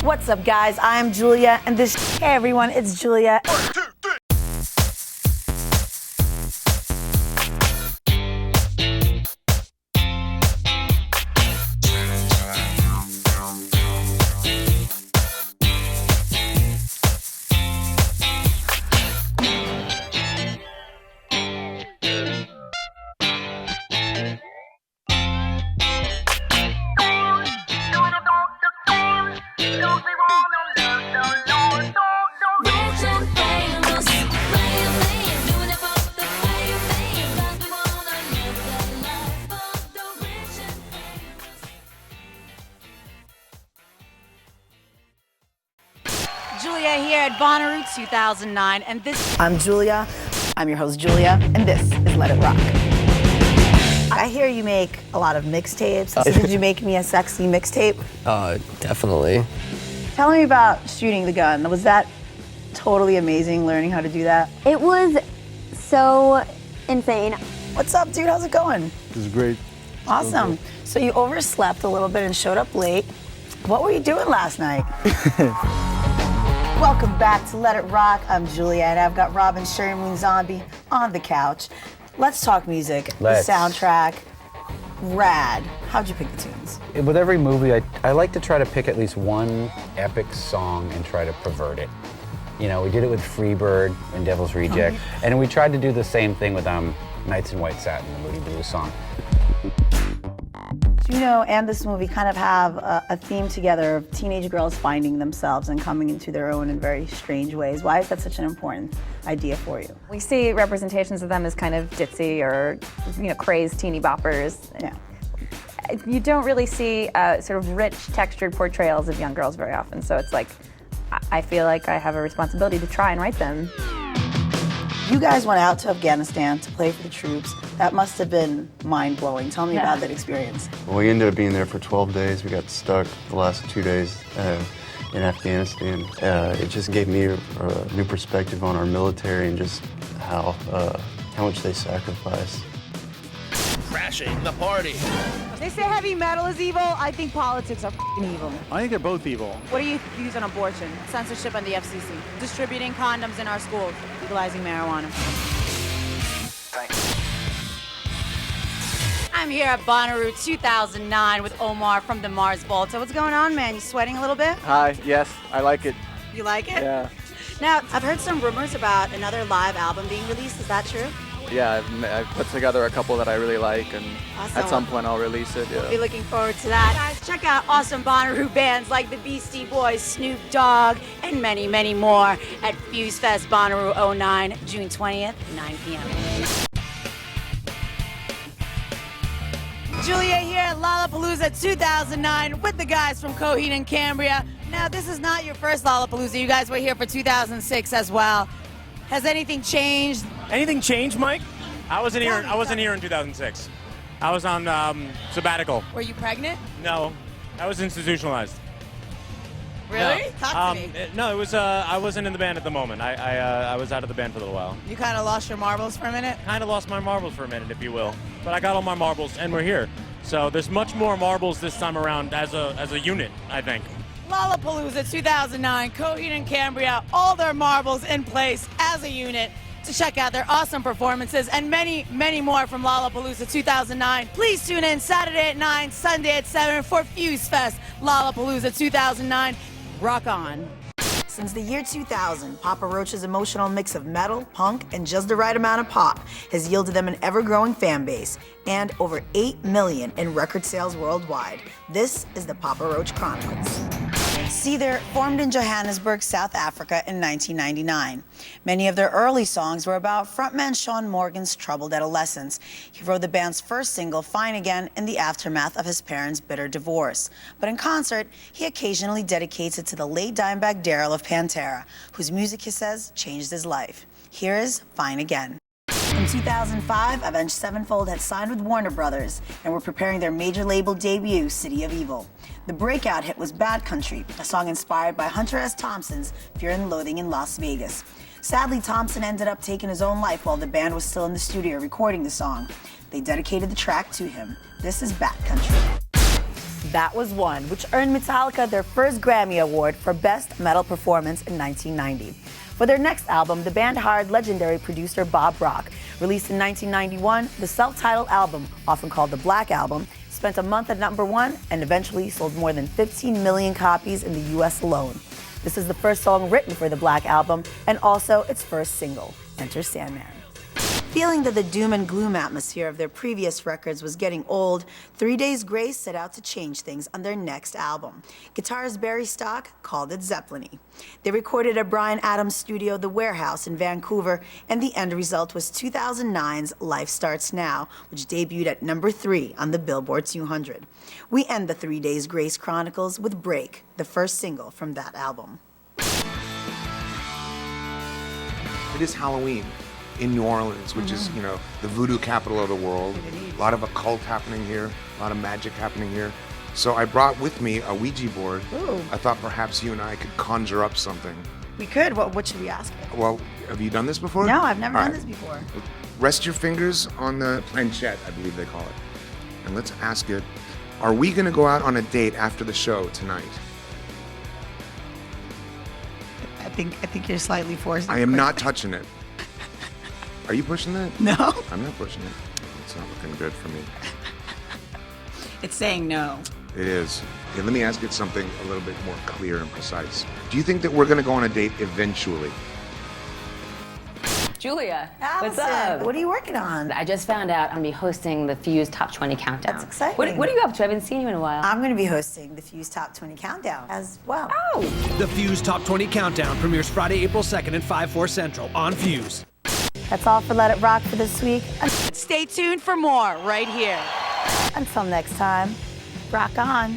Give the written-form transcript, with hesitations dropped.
What's up, guys? I'm Julia, and this. Hey, everyone, it's Julia. Julia here at Bonnaroo 2009, and this. I'm Julia. I'm your host, Julia, and this is Let It Rock. I hear you make a lot of mixtapes. So did you make me a sexy mixtape? Definitely. Tell me about shooting the gun. Was that totally amazing, learning how to do that? It was so insane. What's up, dude? How's it going? It was great. Awesome. So you overslept a little bit and showed up late. What were you doing last night? Welcome back to Let It Rock. I'm Julia, and I've got Robin Sherman Zombie on the couch. Let's talk music. Let's. The soundtrack, rad. How'd you pick the tunes? With every movie, I like to try to pick at least one epic song and try to pervert it. You know, we did it with Freebird and Devil's Reject, and we tried to do the same thing with Nights in White Satin, the Moody Blues song. Juno and this movie kind of have a theme together of teenage girls finding themselves and coming into their own in very strange ways. Why is that such an important idea for you? We see representations of them as kind of ditzy or, crazed teeny boppers. Yeah. You don't really see sort of rich, textured portrayals of young girls very often. So it's like, I feel like I have a responsibility to try and write them. You guys went out to Afghanistan to play for the troops. That must have been mind-blowing. Tell me about that experience. Well, we ended up being there for 12 days. We got stuck the last 2 days in Afghanistan. It just gave me a new perspective on our military and just how much they sacrifice. Crashing the party. They say heavy metal is evil. I think politics are evil. I think they're both evil. What are you views on abortion, censorship on the FCC, distributing condoms in our schools, legalizing marijuana? Thanks. I'm here at Bonnaroo 2009 with Omar from the Mars Volta. What's going on, man? You sweating a little bit? Hi, yes, I like it. You like it? Yeah. Now, I've heard some rumors about another live album being released. Is that true? Yeah, I've put together a couple that I really like, and Awesome. at some point I'll release it. Yeah. We'll be looking forward to that. Guys, check out awesome Bonnaroo bands like the Beastie Boys, Snoop Dogg, and many, many more at Fuse Fest Bonnaroo 09, June 20th, 9 p.m. Julia here at Lollapalooza 2009 with the guys from Coheed and Cambria. Now, this is not your first Lollapalooza. You guys were here for 2006 as well. Has anything changed? Anything changed, Mike? I wasn't here in 2006. I was on sabbatical. Were you pregnant? No, I was institutionalized. Really? No. Talk to me. No, it was. I wasn't in the band at the moment. I was out of the band for a little while. You kind of lost your marbles for a minute? Kind of lost my marbles for a minute, if you will. But I got all my marbles, and we're here. So there's much more marbles this time around as a unit, I think. Lollapalooza 2009, Coheed and Cambria, all their marbles in place as a unit to check out their awesome performances and many, many more from Lollapalooza 2009. Please tune in Saturday at 9, Sunday at 7 for Fuse Fest, Lollapalooza 2009. Rock on. Since the year 2000, Papa Roach's emotional mix of metal, punk, and just the right amount of pop has yielded them an ever-growing fan base and over 8 million in record sales worldwide. This is the Papa Roach Chronicles. Seether formed in Johannesburg, South Africa in 1999. Many of their early songs were about frontman Sean Morgan's troubled adolescence. He wrote the band's first single, Fine Again, in the aftermath of his parents' bitter divorce. But in concert, he occasionally dedicates it to the late Dimebag Darrell of Pantera, whose music, he says, changed his life. Here is Fine Again. In 2005, Avenged Sevenfold had signed with Warner Brothers and were preparing their major label debut, City of Evil. The breakout hit was Bad Country, a song inspired by Hunter S. Thompson's Fear and Loathing in Las Vegas. Sadly, Thompson ended up taking his own life while the band was still in the studio recording the song. They dedicated the track to him. This is Bad Country. That Was One, which earned Metallica their first Grammy Award for Best Metal Performance in 1990. For their next album, the band hired legendary producer Bob Rock. Released in 1991, the self-titled album, often called the Black Album, spent a month at #1 and eventually sold more than 15 million copies in the US alone. This is the first song written for the Black Album and also its first single, Enter Sandman. Feeling that the doom and gloom atmosphere of their previous records was getting old, 3 Days Grace set out to change things on their next album. Guitarist Barry Stock called it Zeppelin-y. They recorded at Bryan Adams' studio, The Warehouse in Vancouver, and the end result was 2009's Life Starts Now, which debuted at #3 on the Billboard 200. We end the 3 Days Grace Chronicles with Break, the first single from that album. It is Halloween in New Orleans, which is, you know, the voodoo capital of the world. A lot of occult happening here, a lot of magic happening here. So I brought with me a Ouija board. Ooh. I thought perhaps you and I could conjure up something. We could. What should we ask it? Well, have you done this before? No, I've never All done right. this before. Rest your fingers on the planchette, I believe they call it. And let's ask it, are we gonna go out on a date after the show tonight? I think you're slightly forcing. I am not touching it. Are you pushing that? No. I'm not pushing it. It's not looking good for me. It's saying no. It is. Okay, let me ask you something a little bit more clear and precise. Do you think that we're going to go on a date eventually? Julia, what's Allison, up? what are you working on? I just found out I'm going to be hosting the Fuse Top 20 Countdown. That's exciting. What are you up to? I haven't seen you in a while. I'm going to be hosting the Fuse Top 20 Countdown as well. Oh! The Fuse Top 20 Countdown premieres Friday, April 2nd at 5/4 Central on Fuse. That's all for Let It Rock for this week. Stay tuned for more right here. Until next time, rock on.